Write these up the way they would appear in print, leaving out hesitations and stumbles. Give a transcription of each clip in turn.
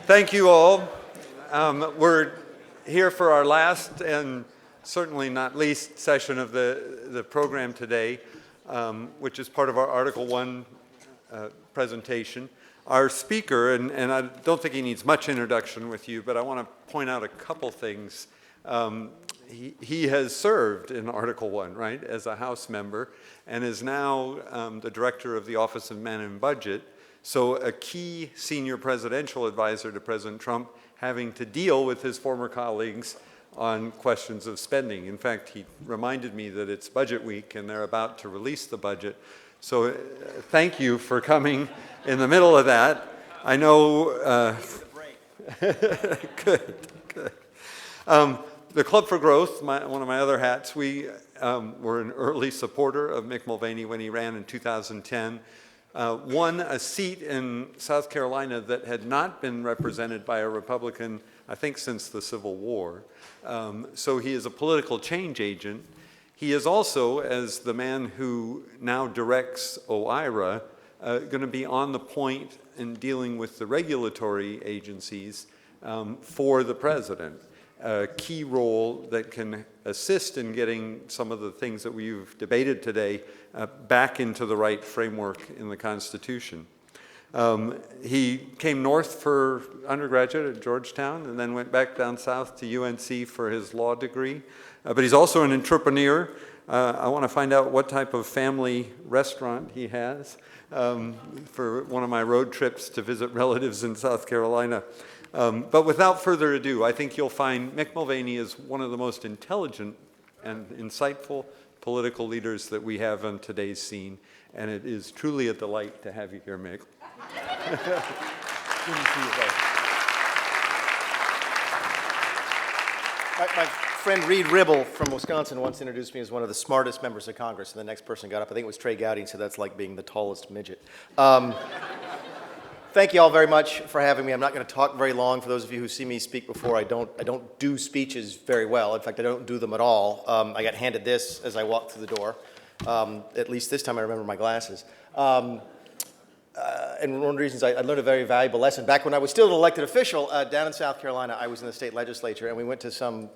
Thank you all. We're here for our last and certainly not least session of the program today, which is part of our Article 1 presentation. Our speaker, and I don't think he needs much introduction with you, but I want to point out a couple things. He has served in Article 1, right, as a House member, and is now the director of the Office of Man and Budget. So a key senior presidential advisor to President Trump, having to deal with his former colleagues on questions of spending. In fact, he reminded me that it's budget week and they're about to release the budget. So thank you for coming in the middle of that. I know, good. The Club for Growth, one of my other hats, we were an early supporter of Mick Mulvaney when he ran in 2010. Won a seat in South Carolina that had not been represented by a Republican, I think, since the Civil War. So he is a political change agent. He is also, as the man who now directs OIRA, going to be on the point in dealing with the regulatory agencies for the president. A key role that can assist in getting some of the things that we've debated today back into the right framework in the Constitution. He came north for undergraduate at Georgetown and then went back down south to UNC for his law degree. But he's also an entrepreneur. I want to find out what type of family restaurant he has for one of my road trips to visit relatives in South Carolina. But without further ado, I think you'll find Mick Mulvaney is one of the most intelligent and insightful political leaders that we have on today's scene, and it is truly a delight to have you here, Mick. Good to see you both. My friend Reed Ribble from Wisconsin once introduced me as one of the smartest members of Congress, and the next person got up, I think it was Trey Gowdy, and said that's like being the tallest midget. Thank you all very much for having me. I'm not going to talk very long. For those of you who see me speak before, I don't do speeches very well. In fact, I don't do them at all. I got handed this as I walked through the door. At least this time I remember my glasses. And one of the reasons I learned a very valuable lesson. Back when I was still an elected official down in South Carolina, I was in the state legislature, and we went to some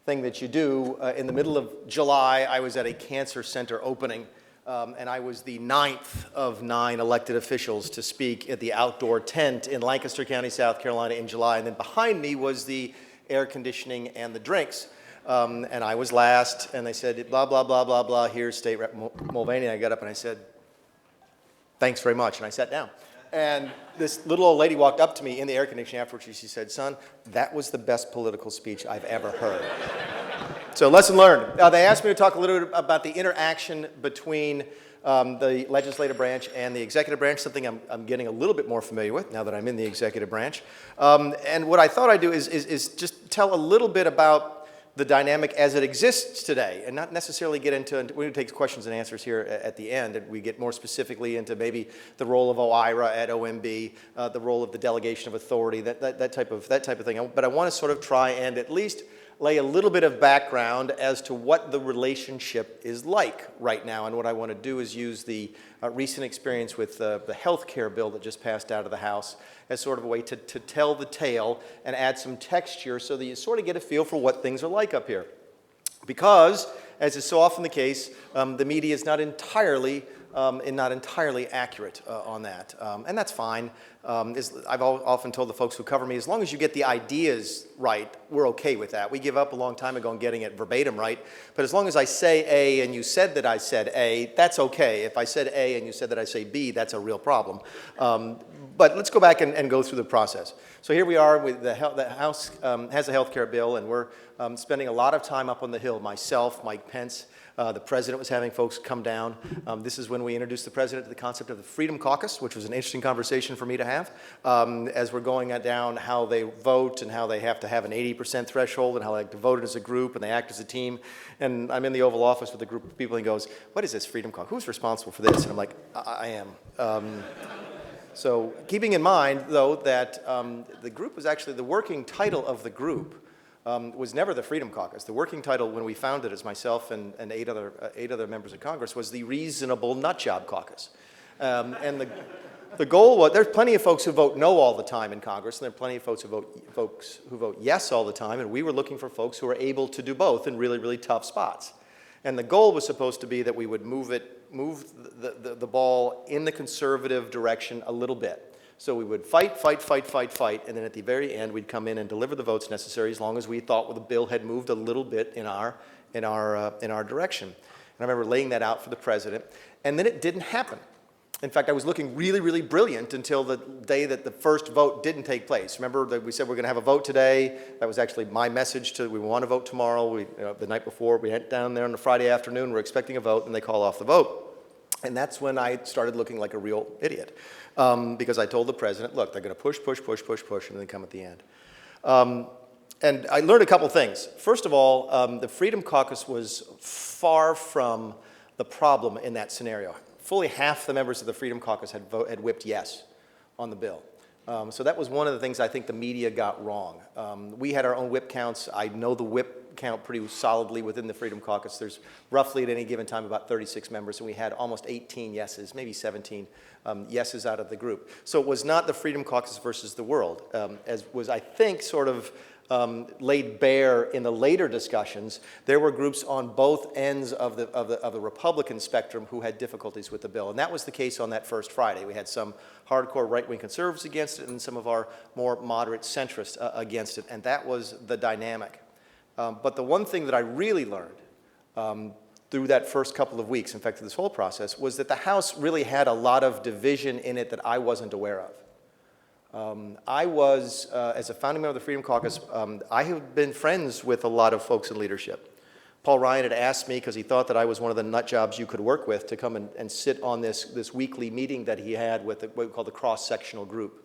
thing that you do. In the middle of July, I was at a cancer center opening. And I was the 9th of 9 elected officials to speak at the outdoor tent in Lancaster County, South Carolina in July. And then behind me was the air conditioning and the drinks. And I was last, and they said, blah, blah, blah, blah, blah, here's State Rep Mulvaney. And I got up and I said, thanks very much. And I sat down. And this little old lady walked up to me in the air conditioning afterwards. She said, son, that was the best political speech I've ever heard. So lesson learned. They asked me to talk a little bit about the interaction between the legislative branch and the executive branch, something I'm getting a little bit more familiar with now that I'm in the executive branch. And what I thought I'd do is just tell a little bit about the dynamic as it exists today, and not necessarily get into, we're going to take questions and answers here at the end, and we get more specifically into maybe the role of OIRA at OMB, the role of the delegation of authority, that type of thing. But I want to sort of try and at least lay a little bit of background as to what the relationship is like right now. And what I want to do is use the recent experience with the health care bill that just passed out of the House as sort of a way to tell the tale and add some texture so that you sort of get a feel for what things are like up here. Because, as is so often the case, the media is not entirely accurate on that. And that's fine. I've often told the folks who cover me, as long as you get the ideas right, we're okay with that. We give up a long time ago on getting it verbatim right. But as long as I say A and you said that I said A, that's okay. If I said A and you said that I say B, that's a real problem. But let's go back and go through the process. So here we are with the House has a health care bill, and we're spending a lot of time up on the Hill. Myself, Mike Pence, the president was having folks come down. This is when we introduced the president to the concept of the Freedom Caucus, which was an interesting conversation for me to have, as we're going down how they vote and how they have to have an 80% threshold and how they like to vote as a group and they act as a team. And I'm in the Oval Office with a group of people, and he goes, what is this Freedom Caucus? Who's responsible for this? And I'm like, I am. So keeping in mind, though, that the group was actually, the working title of the group was never the Freedom Caucus. The working title when we founded as myself and eight other members of Congress was the Reasonable Nutjob Caucus. And the goal was, there's plenty of folks who vote no all the time in Congress, and there are plenty of folks who vote yes all the time, and we were looking for folks who are able to do both in really, really tough spots. And the goal was supposed to be that we would move the ball in the conservative direction a little bit. So we would fight, and then at the very end, we'd come in and deliver the votes necessary as long as we thought the bill had moved a little bit in our direction. And I remember laying that out for the president, and then it didn't happen. In fact, I was looking really, really brilliant until the day that the first vote didn't take place. Remember that we said we're going to have a vote today? That was actually my message to, we want to vote tomorrow. The night before, we went down there on a Friday afternoon, we're expecting a vote, and they call off the vote. And that's when I started looking like a real idiot. Because I told the president, look, they're going to push, and then come at the end. And I learned a couple things. First of all, the Freedom Caucus was far from the problem in that scenario. Fully half the members of the Freedom Caucus had whipped yes on the bill. So that was one of the things I think the media got wrong. We had our own whip counts. I know the whip count pretty solidly within the Freedom Caucus. There's roughly at any given time about 36 members, and we had almost 18 yeses, maybe 17 yeses out of the group. So it was not the Freedom Caucus versus the world, as was, I think, sort of laid bare in the later discussions. There were groups on both ends of the Republican spectrum who had difficulties with the bill, and that was the case on that first Friday. We had some hardcore right-wing conservatives against it and some of our more moderate centrists against it, and that was the dynamic. But the one thing that I really learned through that first couple of weeks, in fact, through this whole process, was that the House really had a lot of division in it that I wasn't aware of. I was, as a founding member of the Freedom Caucus, I have been friends with a lot of folks in leadership. Paul Ryan had asked me, because he thought that I was one of the nut jobs you could work with, to come and sit on this weekly meeting that he had with what we call the cross-sectional group.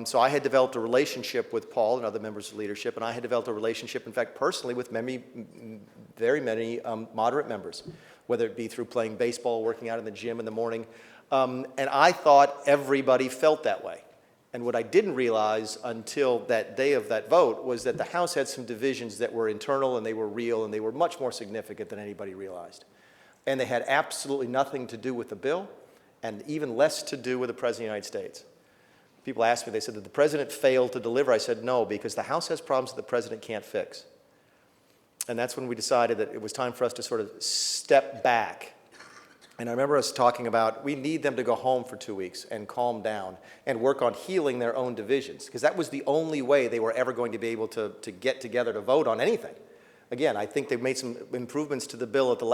So I had developed a relationship with Paul and other members of leadership, and I had developed a relationship, in fact, personally with very many moderate members, whether it be through playing baseball, working out in the gym in the morning. And I thought everybody felt that way. And what I didn't realize until that day of that vote was that the House had some divisions that were internal and they were real and they were much more significant than anybody realized. And they had absolutely nothing to do with the bill and even less to do with the President of the United States. People asked me, they said, did the President fail to deliver? I said, no, because the House has problems that the President can't fix. And that's when we decided that it was time for us to sort of step back. And I remember us talking about, we need them to go home for 2 weeks and calm down and work on healing their own divisions, because that was the only way they were ever going to be able to get together to vote on anything. Again, I think they've made some improvements to the bill at the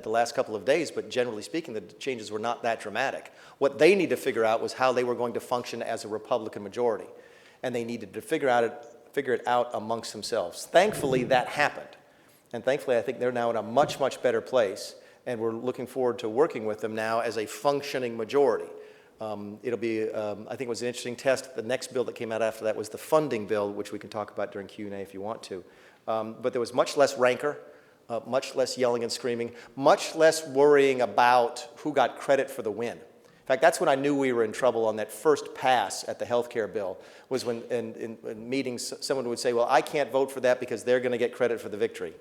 last couple of days, but generally speaking, the changes were not that dramatic. What they need to figure out was how they were going to function as a Republican majority, and they needed to figure it out amongst themselves. Thankfully, that happened, and thankfully, I think they're now in a much, much better place. And we're looking forward to working with them now as a functioning majority. It'll be, I think it was an interesting test. The next bill that came out after that was the funding bill, which we can talk about during Q&A if you want to. But there was much less rancor, much less yelling and screaming, much less worrying about who got credit for the win. In fact, that's when I knew we were in trouble on that first pass at the health care bill, was when in meetings someone would say, well, I can't vote for that because they're going to get credit for the victory.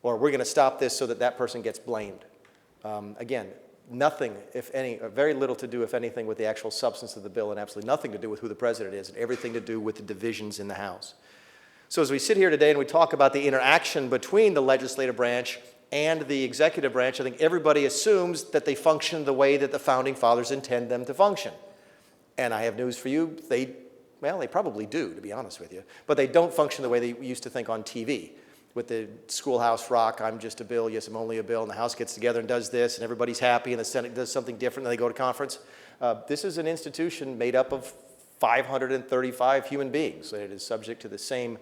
Or we're going to stop this so that that person gets blamed. Again, nothing, if any, or very little to do, if anything, with the actual substance of the bill, and absolutely nothing to do with who the president is, and everything to do with the divisions in the House. So as we sit here today and we talk about the interaction between the legislative branch and the executive branch, I think everybody assumes that they function the way that the Founding Fathers intend them to function. And I have news for you, they probably do, to be honest with you, but they don't function the way they used to think on TV. With the Schoolhouse Rock, I'm just a bill, yes, I'm only a bill, and the House gets together and does this, and everybody's happy, and the Senate does something different, and they go to conference. This is an institution made up of 535 human beings, and it is subject to the same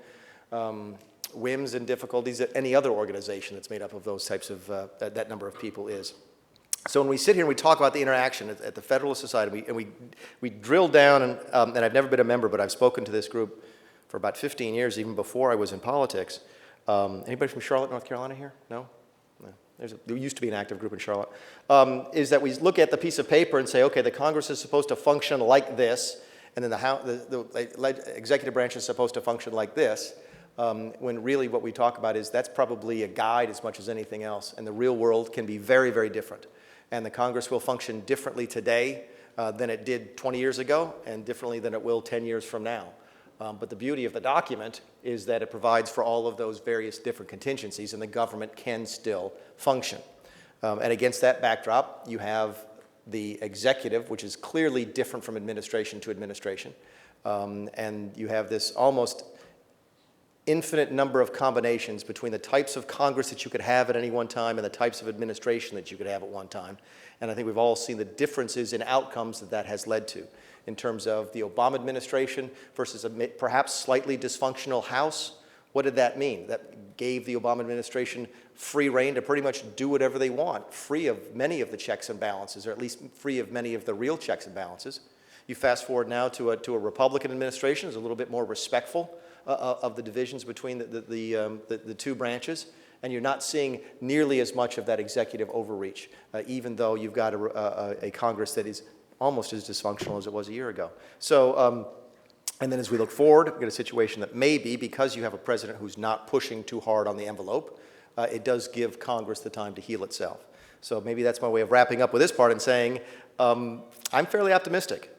whims and difficulties that any other organization that's made up of those types of, that number of people is. So when we sit here and we talk about the interaction at the Federalist Society, and we drill down, and I've never been a member, but I've spoken to this group for about 15 years, even before I was in politics. Anybody from Charlotte, North Carolina here? No? No. There used to be an active group in Charlotte. Is that we look at the piece of paper and say, okay, the Congress is supposed to function like this, and then the executive branch is supposed to function like this. when really what we talk about is that's probably a guide as much as anything else, and the real world can be very, very different. And the Congress will function differently today than it did 20 years ago, and differently than it will 10 years from now. But the beauty of the document is that it provides for all of those various different contingencies, and the government can still function. And against that backdrop, you have the executive, which is clearly different from administration to administration. And you have this almost infinite number of combinations between the types of Congress that you could have at any one time and the types of administration that you could have at one time. And I think we've all seen the differences in outcomes that that has led to in terms of the Obama administration versus a perhaps slightly dysfunctional House. What did that mean? That gave the Obama administration free rein to pretty much do whatever they want, free of many of the checks and balances, or at least free of many of the real checks and balances. You fast forward now to a Republican administration who's a little bit more respectful of the divisions between the two branches, and you're not seeing nearly as much of that executive overreach, even though you've got a Congress that is almost as dysfunctional as it was a year ago. So, and then as we look forward, we've got a situation that maybe, because you have a president who's not pushing too hard on the envelope, it does give Congress the time to heal itself. So maybe that's my way of wrapping up with this part and saying, I'm fairly optimistic.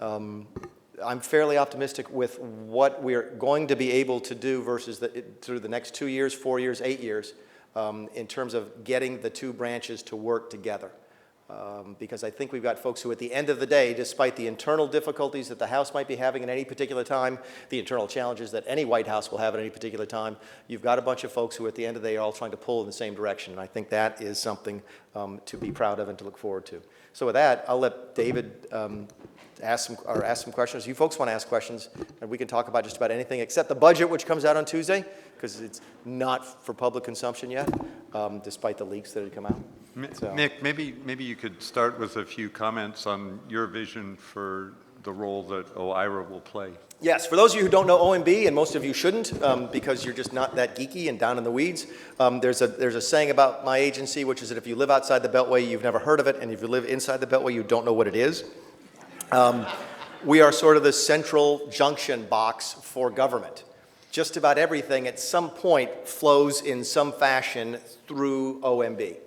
I'm fairly optimistic with what we're going to be able to do versus through the next 2 years, 4 years, 8 years, in terms of getting the two branches to work together. Because I think we've got folks who at the end of the day, despite the internal difficulties that the House might be having at any particular time, the internal challenges that any White House will have at any particular time, you've got a bunch of folks who at the end of the day are all trying to pull in the same direction. And I think that is something to be proud of and to look forward to. So with that, I'll let David ask some questions. You folks want to ask questions, and we can talk about just about anything except the budget, which comes out on Tuesday, because it's not for public consumption yet, despite the leaks that had come out. So. Mick, maybe you could start with a few comments on your vision for the role that OIRA will play. Yes, for those of you who don't know OMB, and most of you shouldn't, because you're just not that geeky and down in the weeds, there's a saying about my agency, which is that if you live outside the Beltway, you've never heard of it, and if you live inside the Beltway, you don't know what it is. We are sort of the central junction box for government. Just about everything at some point flows in some fashion through OMB.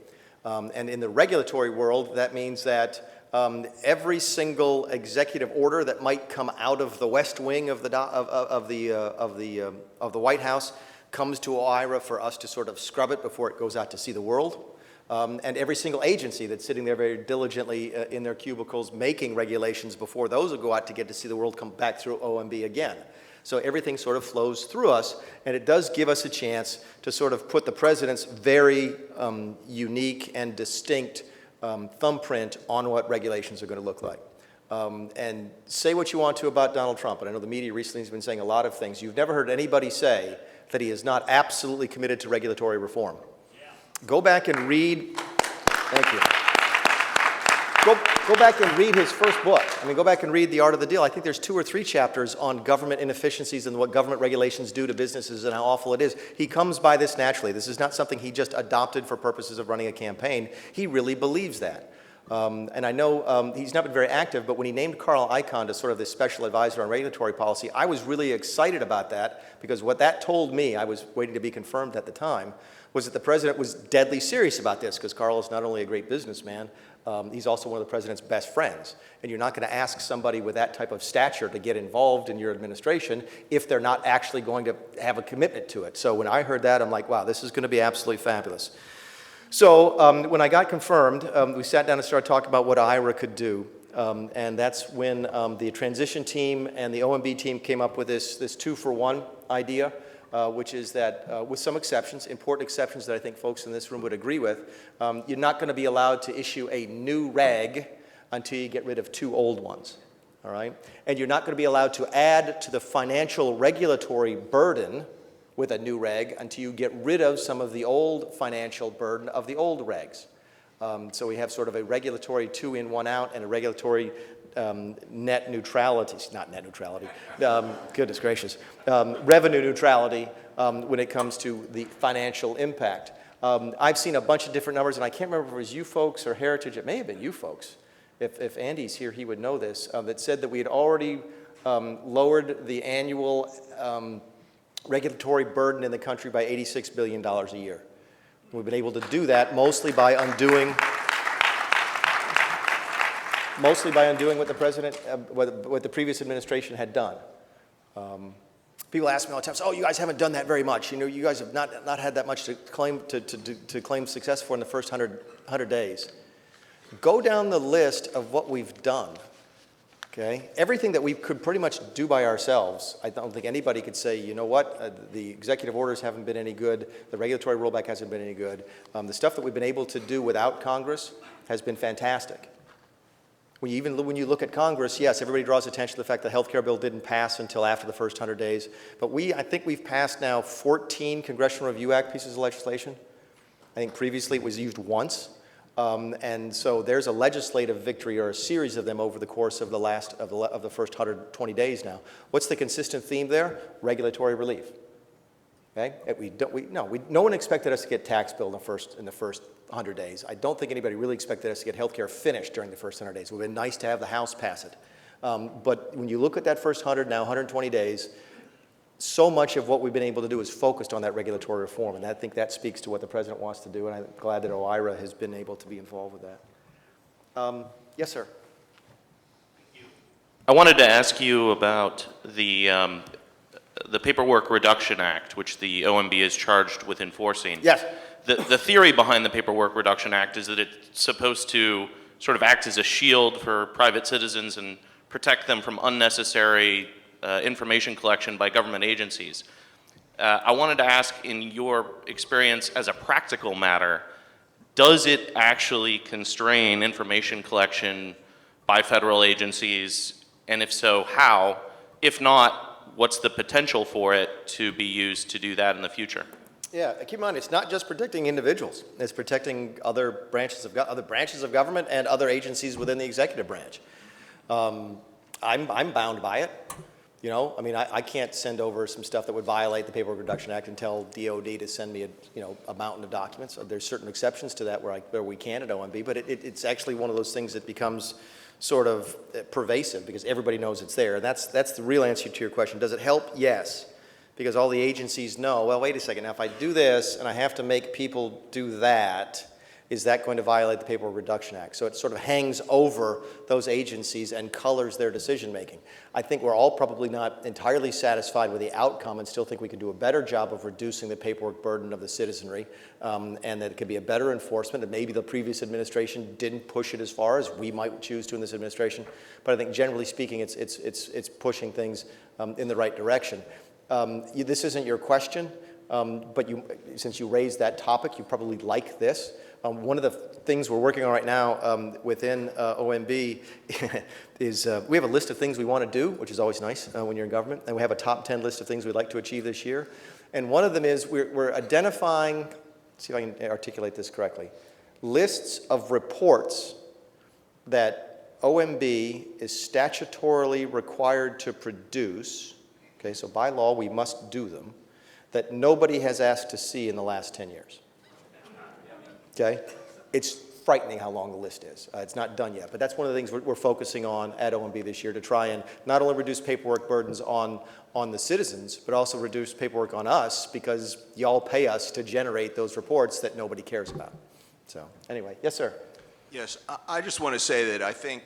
And in the regulatory world, that means that every single executive order that might come out of the West Wing of the White House comes to OIRA for us to sort of scrub it before it goes out to see the world. And every single agency that's sitting there very diligently in their cubicles making regulations before those will go out to get to see the world come back through OMB again. So everything sort of flows through us, and it does give us a chance to sort of put the president's very unique and distinct thumbprint on what regulations are going to look like. And say what you want to about Donald Trump, and I know the media recently has been saying a lot of things. You've never heard anybody say that he is not absolutely committed to regulatory reform. Go back and read, thank you. Go back and read his first book. I mean, go back and read The Art of the Deal. I think there's 2 or 3 chapters on government inefficiencies and what government regulations do to businesses and how awful it is. He comes by this naturally. This is not something he just adopted for purposes of running a campaign. He really believes that. And I know he's not been very active, but when he named Carl Icahn to sort of this special advisor on regulatory policy, I was really excited about that because what that told me, I was waiting to be confirmed at the time, was that the president was deadly serious about this because Carl is not only a great businessman, he's also one of the president's best friends. And you're not going to ask somebody with that type of stature to get involved in your administration if they're not actually going to have a commitment to it. So when I heard that, I'm like, wow, this is going to be absolutely fabulous. So when I got confirmed, we sat down and started talking about what OIRA could do. And that's when the transition team and the OMB team came up with this 2-for-1 idea. Which is that with some exceptions, important exceptions that I think folks in this room would agree with, you're not going to be allowed to issue a new reg until you get rid of 2 old ones, all right? And you're not going to be allowed to add to the financial regulatory burden with a new reg until you get rid of some of the old financial burden of the old regs. So we have sort of a regulatory 2 in, 1 out, and a regulatory net neutrality, not net neutrality, goodness gracious, revenue neutrality when it comes to the financial impact. I've seen a bunch of different numbers, and I can't remember if it was you folks or Heritage. It may have been you folks. If Andy's here, he would know this, that said that we had already lowered the annual regulatory burden in the country by $86 billion a year. We've been able to do that mostly by undoing what the president, what the previous administration had done. People ask me all the time, "Oh, you guys haven't done that very much. You know, you guys have not had that much to claim success for in the first 100 days." Go down the list of what we've done. Okay, everything that we could pretty much do by ourselves. I don't think anybody could say, you know what, the executive orders haven't been any good, the regulatory rollback hasn't been any good. The stuff that we've been able to do without Congress has been fantastic. When you look at Congress, yes, everybody draws attention to the fact that the health care bill didn't pass until after the first 100 days. But I think we've passed now 14 Congressional Review Act pieces of legislation. I think previously it was used once. And so there's a legislative victory, or a series of them, over the course of the first 120 days now. What's the consistent theme there? Regulatory relief. Okay? No one expected us to get tax bill in the first 100 days. I don't think anybody really expected us to get health care finished during the first 100 days. It would have been nice to have the House pass it. But when you look at that first 120 days, so much of what we've been able to do is focused on that regulatory reform, and I think that speaks to what the president wants to do, and I'm glad that OIRA has been able to be involved with that. Yes, sir. I wanted to ask you about the Paperwork Reduction Act, which the OMB is charged with enforcing. Yes. The theory behind the Paperwork Reduction Act is that it's supposed to sort of act as a shield for private citizens and protect them from unnecessary information collection by government agencies. I wanted to ask, in your experience as a practical matter, does it actually constrain information collection by federal agencies? And if so, how? If not, what's the potential for it to be used to do that in the future? Yeah, keep in mind, it's not just protecting individuals. It's protecting other branches of government and other agencies within the executive branch. I'm bound by it. You know, I mean, I can't send over some stuff that would violate the Paperwork Reduction Act and tell DOD to send me a mountain of documents. There's certain exceptions to that where we can at OMB, but it's actually one of those things that becomes sort of pervasive because everybody knows it's there. And that's the real answer to your question. Does it help? Yes, because all the agencies know, well, wait a second, now if I do this and I have to make people do that, is that going to violate the Paperwork Reduction Act? So it sort of hangs over those agencies and colors their decision making. I think we're all probably not entirely satisfied with the outcome and still think we can do a better job of reducing the paperwork burden of the citizenry, and that it could be a better enforcement, and maybe the previous administration didn't push it as far as we might choose to in this administration. But I think generally speaking, it's pushing things in the right direction. This isn't your question, but since you raised that topic, you probably like this. One of the things we're working on right now within OMB is we have a list of things we want to do, which is always nice when you're in government, and we have a top 10 list of things we'd like to achieve this year. And one of them is we're identifying, let's see if I can articulate this correctly, lists of reports that OMB is statutorily required to produce, okay, so by law we must do them, that nobody has asked to see in the last 10 years. Okay? It's frightening how long the list is. It's not done yet, but that's one of the things we're focusing on at OMB this year, to try and not only reduce paperwork burdens on the citizens, but also reduce paperwork on us, because y'all pay us to generate those reports that nobody cares about. So anyway, yes, sir. Yes, I just want to say that I think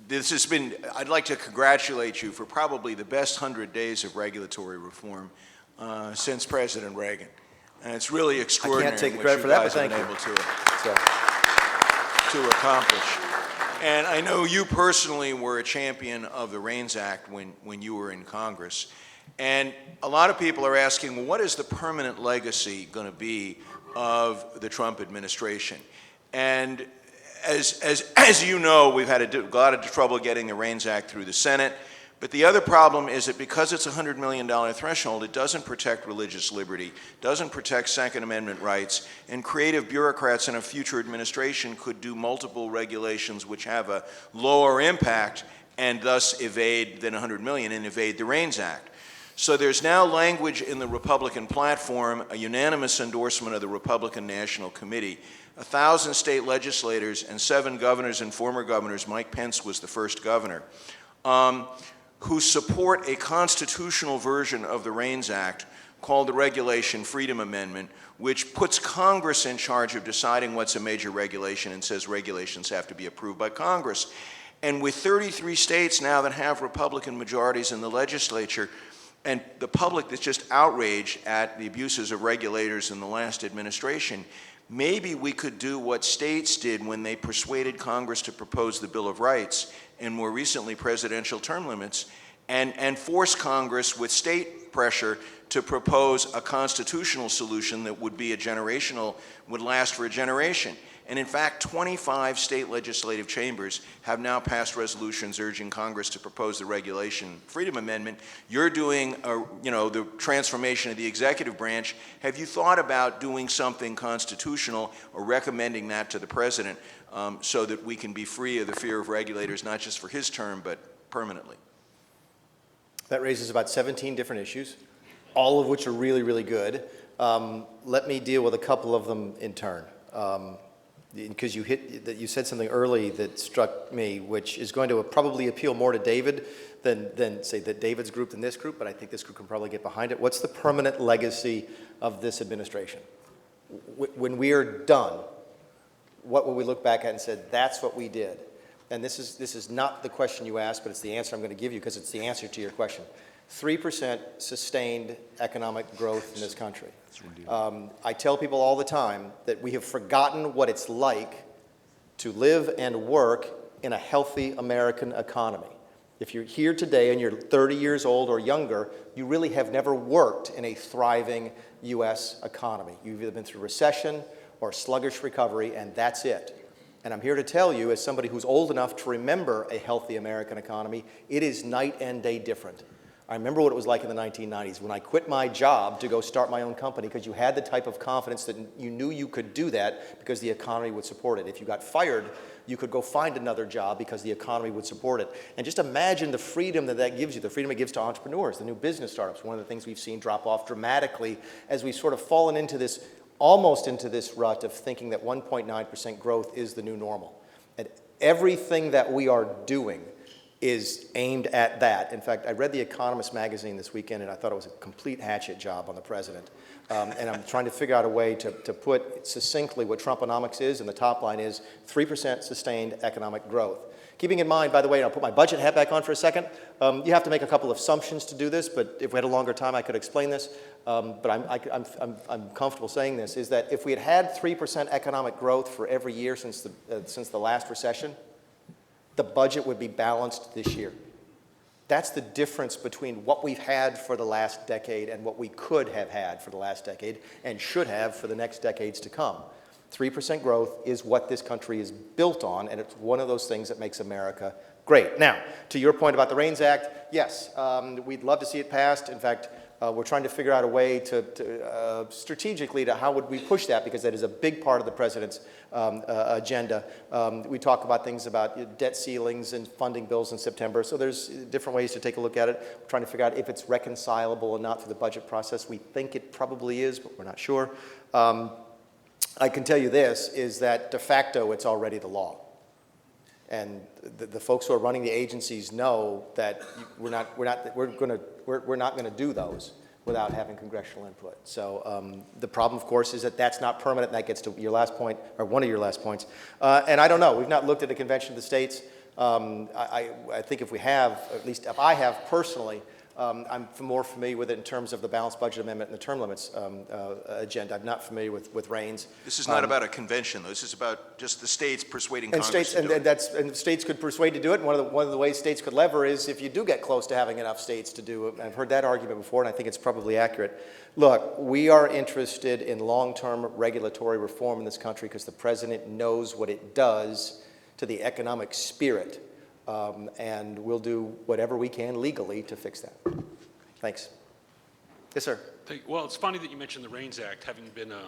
this has been, I'd like to congratulate you for probably the best 100 days of regulatory reform since President Reagan. And it's really extraordinary I can't take what credit you for that, guys but have thank been you. able to accomplish. And I know you personally were a champion of the REINS Act when you were in Congress. And a lot of people are asking, well, what is the permanent legacy going to be of the Trump administration? And as you know, we've had a lot of trouble getting the REINS Act through the Senate. But the other problem is that because it's a $100 million threshold, it doesn't protect religious liberty, doesn't protect Second Amendment rights, and creative bureaucrats in a future administration could do multiple regulations which have a lower impact and thus evade than $100 million and evade the REINS Act. So there's now language in the Republican platform, a unanimous endorsement of the Republican National Committee, 1,000 state legislators and 7 governors and former governors, Mike Pence was the first governor, who support a constitutional version of the REINS Act called the Regulation Freedom Amendment, which puts Congress in charge of deciding what's a major regulation and says regulations have to be approved by Congress. And with 33 states now that have Republican majorities in the legislature, and the public that's just outraged at the abuses of regulators in the last administration, maybe we could do what states did when they persuaded Congress to propose the Bill of Rights and more recently presidential term limits, and force Congress with state pressure to propose a constitutional solution that would be would last for a generation. And in fact, 25 state legislative chambers have now passed resolutions urging Congress to propose the Regulation Freedom Amendment. You're doing, the transformation of the executive branch. Have you thought about doing something constitutional or recommending that to the president so that we can be free of the fear of regulators, not just for his term, but permanently? That raises about 17 different issues, all of which are really, really good. Let me deal with a couple of them in turn. Because you said something early that struck me, which is going to probably appeal more to David than say that David's group than this group, but I think this group can probably get behind it. What's the permanent legacy of this administration? When we are done, what will we look back at and say, that's what we did? And this is not the question you asked, but it's the answer I'm going to give you because it's the answer to your question. 3% sustained economic growth in this country. I tell people all the time that we have forgotten what it's like to live and work in a healthy American economy. If you're here today and you're 30 years old or younger, you really have never worked in a thriving U.S. economy. You've either been through recession or sluggish recovery, and that's it. And I'm here to tell you, as somebody who's old enough to remember a healthy American economy, it is night and day different. I remember what it was like in the 1990s when I quit my job to go start my own company because you had the type of confidence that you knew you could do that because the economy would support it. If you got fired, you could go find another job because the economy would support it. And just imagine the freedom that gives you, the freedom it gives to entrepreneurs, the new business startups. One of the things we've seen drop off dramatically as we've sort of fallen into this, almost into this rut of thinking that 1.9% growth is the new normal. And everything that we are doing is aimed at that. In fact, I read The Economist magazine this weekend, and I thought it was a complete hatchet job on the president. And I'm trying to figure out a way to put succinctly what Trumponomics is, and the top line is 3% sustained economic growth. Keeping in mind, by the way, and I'll put my budget hat back on for a second, you have to make a couple of assumptions to do this, but if we had a longer time, I could explain this. But I'm comfortable saying this, is that if we had 3% economic growth for every year since the last recession, the budget would be balanced this year. That's the difference between what we've had for the last decade and what we could have had for the last decade and should have for the next decades to come. 3% growth is what this country is built on, and it's one of those things that makes America great. Now, to your point about the REINS Act, yes, we'd love to see it passed. In fact, we're trying to figure out a way to strategically to how would we push that, because that is a big part of the president's agenda. We talk about things about debt ceilings and funding bills in September, so there's different ways to take a look at it. We're trying to figure out if it's reconcilable or not through the budget process. We think it probably is, but we're not sure. I can tell you this, is that de facto it's already the law. And the folks who are running the agencies know that we're not going to do those without having congressional input. So the problem, of course, is that that's not permanent. And that gets to your last point, or one of your last points. And I don't know. We've not looked at a convention of the states. I think if we have, at least if I have personally, I'm more familiar with it in terms of the balanced budget amendment and the term limits agenda. I'm not familiar with REINS. This is not about a convention, though. This is about just the states persuading and Congress states, to do it. And states could persuade to do it. And one of the ways states could lever is if you do get close to having enough states to do it. I've heard that argument before, and I think it's probably accurate. Look, we are interested in long-term regulatory reform in this country because the president knows what it does to the economic spirit. And we'll do whatever we can legally to fix that. Thanks. Yes, sir. Well, it's funny that you mentioned the REINS Act, having been a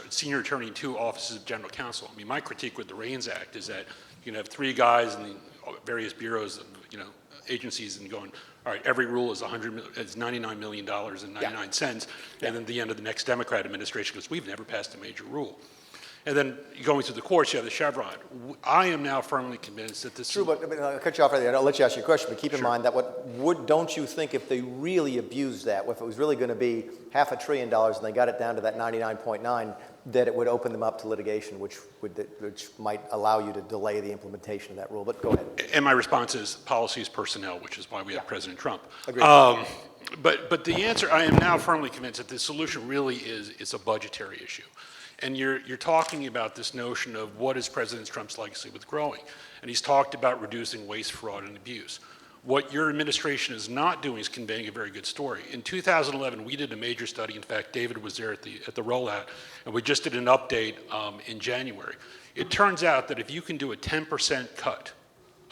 senior attorney in 2 offices of general counsel. I mean, my critique with the REINS Act is that you can have 3 guys in the various bureaus, agencies, and going, all right, every rule is $99 million and 99 cents, and then at the end of the next Democrat administration goes, we've never passed a major rule. And then going through the courts, you have the Chevron. I am now firmly convinced that this True, but I mean, I'll cut you off right there. I'll let you ask your question, but keep in mind that don't you think if they really abused that, if it was really going to be $500 billion and they got it down to that 99.9, that it would open them up to litigation, which might allow you to delay the implementation of that rule? But go ahead. And my response is policy is personnel, which is why we have President Trump. Agreed. But the answer, I am now firmly convinced that the solution really is a budgetary issue. And you're talking about this notion of what is President Trump's legacy with growing. And he's talked about reducing waste, fraud, and abuse. What your administration is not doing is conveying a very good story. In 2011, we did a major study. In fact, David was there at the rollout, and we just did an update in January. It turns out that if you can do a 10% cut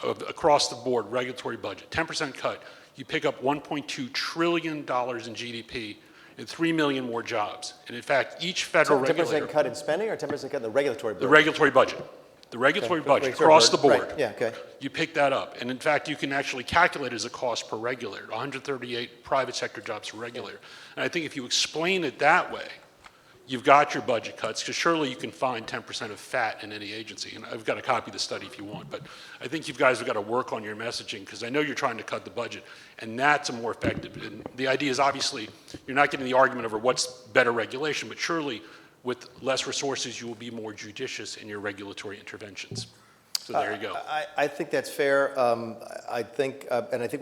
across the board regulatory budget, 10% cut, you pick up $1.2 trillion in GDP and 3 million more jobs. And in fact, each federal regulator— 10% cut in spending or 10% cut in the regulatory budget? The regulatory budget. The regulatory budget across the board. Right. Yeah, okay. You pick that up. And in fact, you can actually calculate it as a cost per regulator, 138 private sector jobs per regulator. And I think if you explain it that way, you've got your budget cuts, because surely you can find 10% of fat in any agency. And I've got a copy of the study if you want. But I think you guys have got to work on your messaging, because I know you're trying to cut the budget, and that's a more effective. And the idea is, obviously, you're not getting the argument over what's better regulation, but surely with less resources, you will be more judicious in your regulatory interventions. So there you go. I think that's fair. I think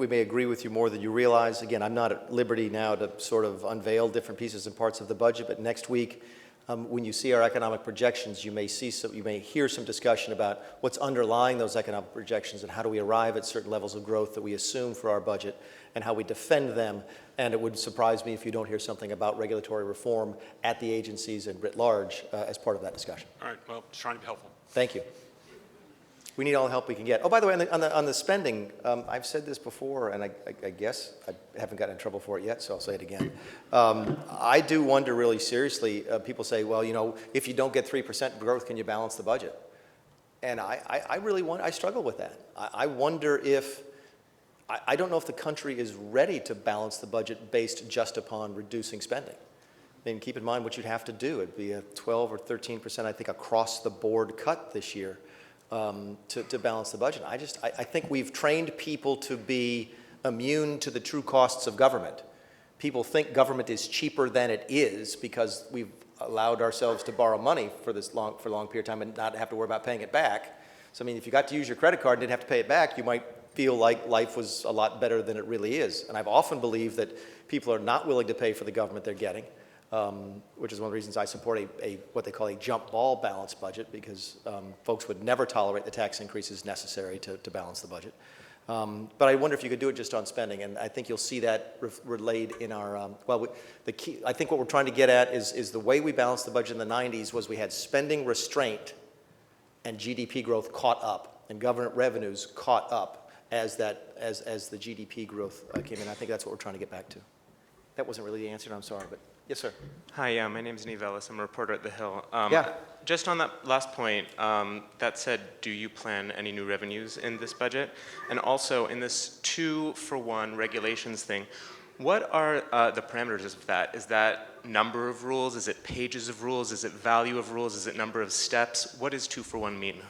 we may agree with you more than you realize. Again, I'm not at liberty now to sort of unveil different pieces and parts of the budget, but next week, when you see our economic projections, you may hear some discussion about what's underlying those economic projections and how do we arrive at certain levels of growth that we assume for our budget and how we defend them. And it would surprise me if you don't hear something about regulatory reform at the agencies and writ large as part of that discussion. All right, well, just trying to be helpful. Thank you. We need all the help we can get. Oh, by the way, on the spending, I've said this before, and I guess I haven't gotten in trouble for it yet, so I'll say it again. I do wonder really seriously, people say, well, you know, if you don't get 3% growth, can you balance the budget? And I really I struggle with that. I wonder if, I don't know if the country is ready to balance the budget based just upon reducing spending. I mean, keep in mind what you'd have to do. It'd be a 12 or 13%, I think, across the board cut this year. To balance the budget. I think we've trained people to be immune to the true costs of government. People think government is cheaper than it is because we've allowed ourselves to borrow money for a long period of time and not have to worry about paying it back. So, I mean, if you got to use your credit card and didn't have to pay it back, you might feel like life was a lot better than it really is. And I've often believed that people are not willing to pay for the government they're getting. Which is one of the reasons I support what they call a jump ball balanced budget, because folks would never tolerate the tax increases necessary to balance the budget. But I wonder if you could do it just on spending, and I think you'll see that relayed in our, the key, I think what we're trying to get at is the way we balanced the budget in the 90s was we had spending restraint and GDP growth caught up, and government revenues caught up as the GDP growth came in. I think that's what we're trying to get back to. That wasn't really the answer, I'm sorry, but yes, sir. Hi, my name is Neve Ellis. I'm a reporter at The Hill. Yeah. Just on that last point, that said, do you plan any new revenues in this budget? And also, in this 2-for-1 regulations thing, what are the parameters of that? Is that number of rules? Is it pages of rules? Is it value of rules? Is it number of steps? What does 2-for-1 mean?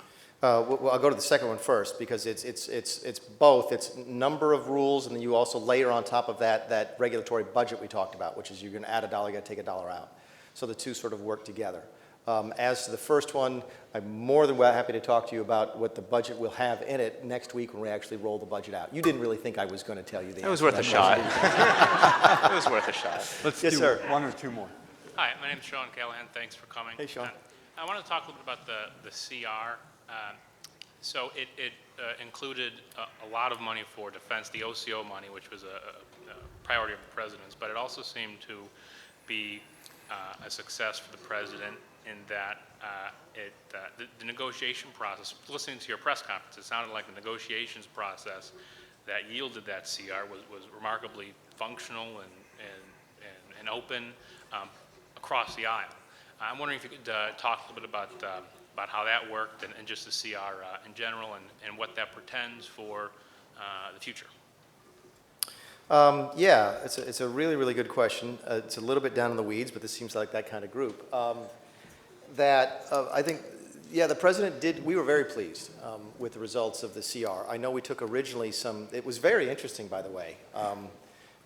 Well, I'll go to the second one first, because it's both. It's number of rules, and then you also layer on top of that regulatory budget we talked about, which is you're going to add $1, you got to take $1 out. So the two sort of work together. As to the first one, I'm more than happy to talk to you about what the budget will have in it next week when we actually roll the budget out. You didn't really think I was going to tell you the answer. It was worth a shot. It was worth a shot. Let's Yes, do sir. one or two more. Hi, my name is Sean Callahan. Thanks for coming. Hey, Sean. I want to talk a little bit about the CR. So it included a lot of money for defense, the OCO money, which was a priority of the president's, but it also seemed to be a success for the president in that the negotiation process, listening to your press conference, it sounded like the negotiations process that yielded that CR was remarkably functional and open across the aisle. I'm wondering if you could talk a little bit about how that worked and just the CR in general and what that portends for the future. Yeah, it's a really, really good question. It's a little bit down in the weeds, but this seems like that kind of group. that I think, yeah, the president did, we were very pleased with the results of the CR. I know we took originally it was very interesting, by the way.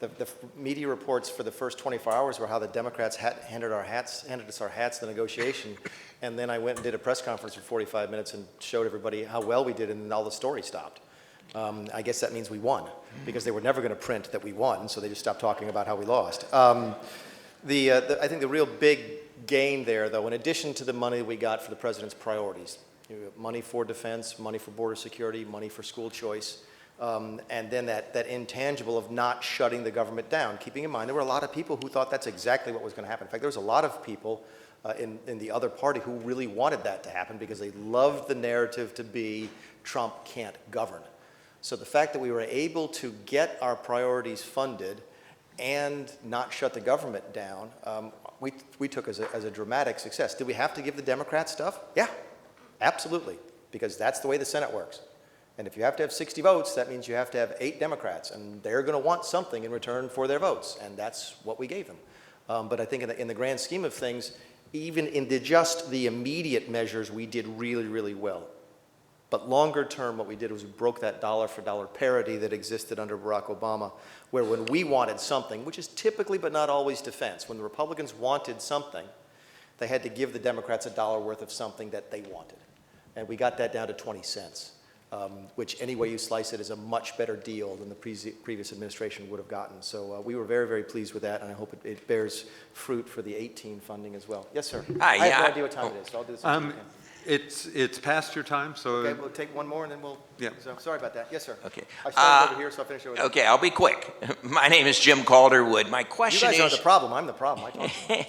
The media reports for the first 24 hours were how the Democrats handed us our hats in the negotiation, and then I went and did a press conference for 45 minutes and showed everybody how well we did, and then all the story stopped. I guess that means we won, because they were never going to print that we won, so they just stopped talking about how we lost. I think the real big gain there, though, in addition to the money we got for the president's priorities, money for defense, money for border security, money for school choice, and then that intangible of not shutting the government down, keeping in mind there were a lot of people who thought that's exactly what was going to happen. In fact, there was a lot of people in the other party who really wanted that to happen because they loved the narrative to be Trump can't govern. So the fact that we were able to get our priorities funded and not shut the government down, we took as a dramatic success. Did we have to give the Democrats stuff? Yeah, absolutely, because that's the way the Senate works. And if you have to have 60 votes, that means you have to have 8 Democrats, and they're going to want something in return for their votes, and that's what we gave them. But I think in the grand scheme of things, even in just the immediate measures, we did really, really well. But longer term, what we did was we broke that dollar-for-dollar parity that existed under Barack Obama, where when we wanted something, which is typically but not always defense, when the Republicans wanted something, they had to give the Democrats a dollar worth of something that they wanted. And we got that down to 20 cents, which any way you slice it is a much better deal than the previous administration would have gotten. So we were very, very pleased with that, and I hope it bears fruit for the 18 funding as well. Yes, sir. Hi, I have no idea what time it is, so I'll do this. It's past your time, so. Okay, we'll take one more and then we'll. Yeah. So, sorry about that. Yes, sir. Okay. I started over here, so I'll finish over there. Okay, I'll be quick. My name is Jim Calderwood. My You question guys is, aren't the problem. I'm the problem. I talk to you.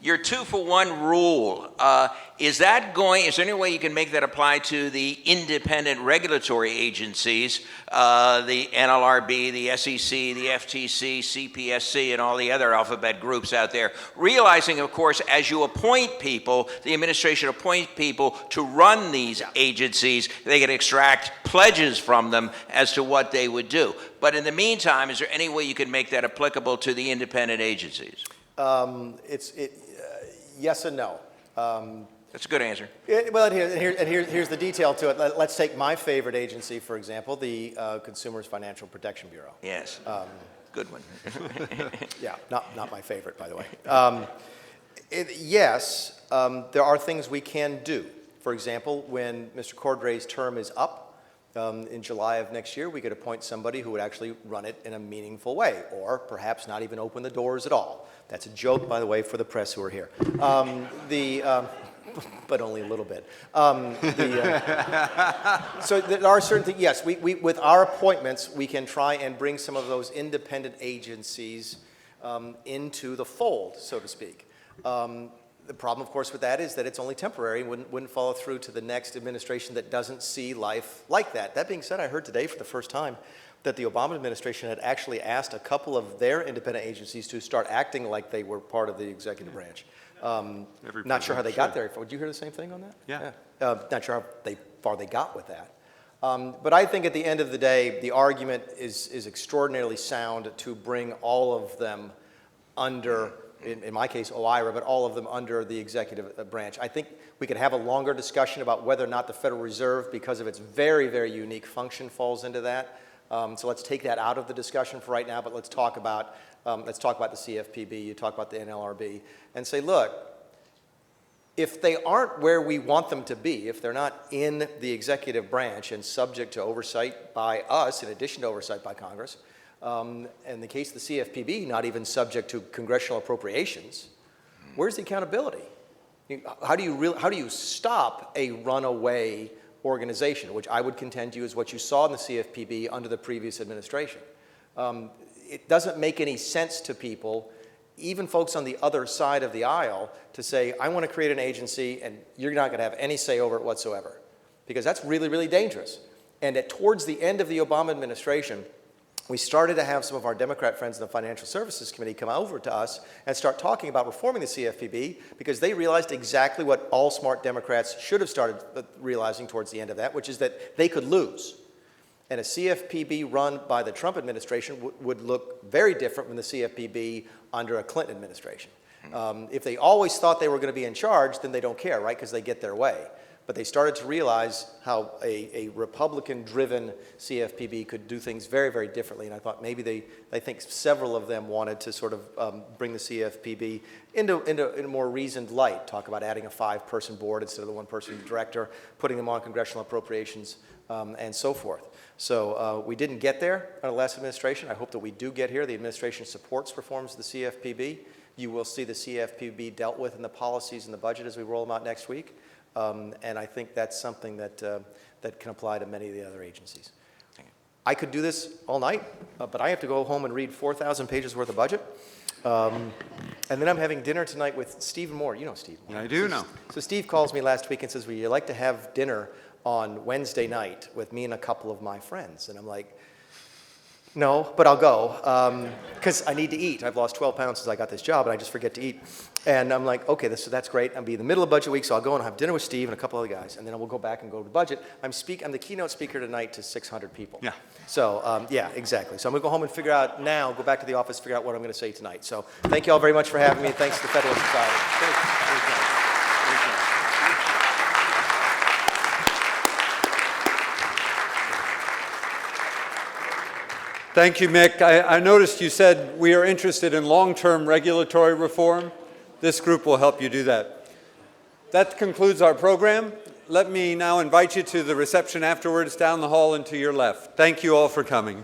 your 2-for-1 rule, is there any way you can make that apply to the independent regulatory agencies, the NLRB, the SEC, the FTC, CPSC, and all the other alphabet groups out there? Realizing, of course, as you appoint people, the administration appoint people to run these agencies, they can extract pledges from them as to what they would do. But in the meantime, is there any way you can make that applicable to the independent agencies? Yes and no. That's a good answer. Here's the detail to it. Let's take my favorite agency, for example, the Consumers Financial Protection Bureau. Yes. Good one. Yeah, not my favorite, by the way. Yes, there are things we can do. For example, when Mr. Cordray's term is up in July of next year, we could appoint somebody who would actually run it in a meaningful way, or perhaps not even open the doors at all. That's a joke, by the way, for the press who are here. But only a little bit. So there are certain things, yes, we, with our appointments, we can try and bring some of those independent agencies into the fold, so to speak. The problem, of course, with that is that it's only temporary and wouldn't follow through to the next administration that doesn't see life like that. That being said, I heard today for the first time that the Obama administration had actually asked a couple of their independent agencies to start acting like they were part of the executive branch. Not sure how they got there. Would you hear the same thing on that? Yeah. Not sure how far they got with that. But I think at the end of the day, the argument is extraordinarily sound to bring all of them under, in my case, OIRA, but all of them under the executive branch. I think we could have a longer discussion about whether or not the Federal Reserve, because of its very, very unique function, falls into that. So let's take that out of the discussion for right now, but let's talk about the CFPB, you talk about the NLRB, and say, look, if they aren't where we want them to be, if they're not in the executive branch and subject to oversight by us, in addition to oversight by Congress, in the case of the CFPB, not even subject to congressional appropriations, where's the accountability? How do you stop a runaway organization, which I would contend to you is what you saw in the CFPB under the previous administration? It doesn't make any sense to people, even folks on the other side of the aisle, to say, I want to create an agency and you're not going to have any say over it whatsoever, because that's really, really dangerous. And towards the end of the Obama administration, we started to have some of our Democrat friends in the Financial Services Committee come over to us and start talking about reforming the CFPB, because they realized exactly what all smart Democrats should have started realizing towards the end of that, which is that they could lose. And a CFPB run by the Trump administration would look very different from the CFPB under a Clinton administration. If they always thought they were going to be in charge, then they don't care, right? Because they get their way. But they started to realize how a Republican-driven CFPB could do things very, very differently. And I thought maybe I think several of them wanted to sort of bring the CFPB into a more reasoned light, talk about adding a 5-person board instead of the 1-person director, putting them on congressional appropriations, and so forth. So we didn't get there under the last administration. I hope that we do get here. The administration supports reforms of the CFPB. You will see the CFPB dealt with in the policies and the budget as we roll them out next week. And I think that's something that, that can apply to many of the other agencies. I could do this all night, but I have to go home and read 4,000 pages worth of budget. And then I'm having dinner tonight with Steve Moore. You know Steve Moore. I do know. So Steve calls me last week and says, would you like to have dinner on Wednesday night with me and a couple of my friends? And I'm like, no, but I'll go, because I need to eat. I've lost 12 pounds since I got this job, and I just forget to eat. And I'm like, okay, that's great. I'll be in the middle of budget week, so I'll go and have dinner with Steve and a couple other guys, and then we'll go back and go to budget. I'm the keynote speaker tonight to 600 people. Yeah. So, yeah, exactly. So I'm going to go home and go back to the office, figure out what I'm going to say tonight. So thank you all very much for having me. Thanks to the Federalist Society. Thank you, Mick. I noticed you said we are interested in long-term regulatory reform. This group will help you do that. That concludes our program. Let me now invite you to the reception afterwards down the hall and to your left. Thank you all for coming.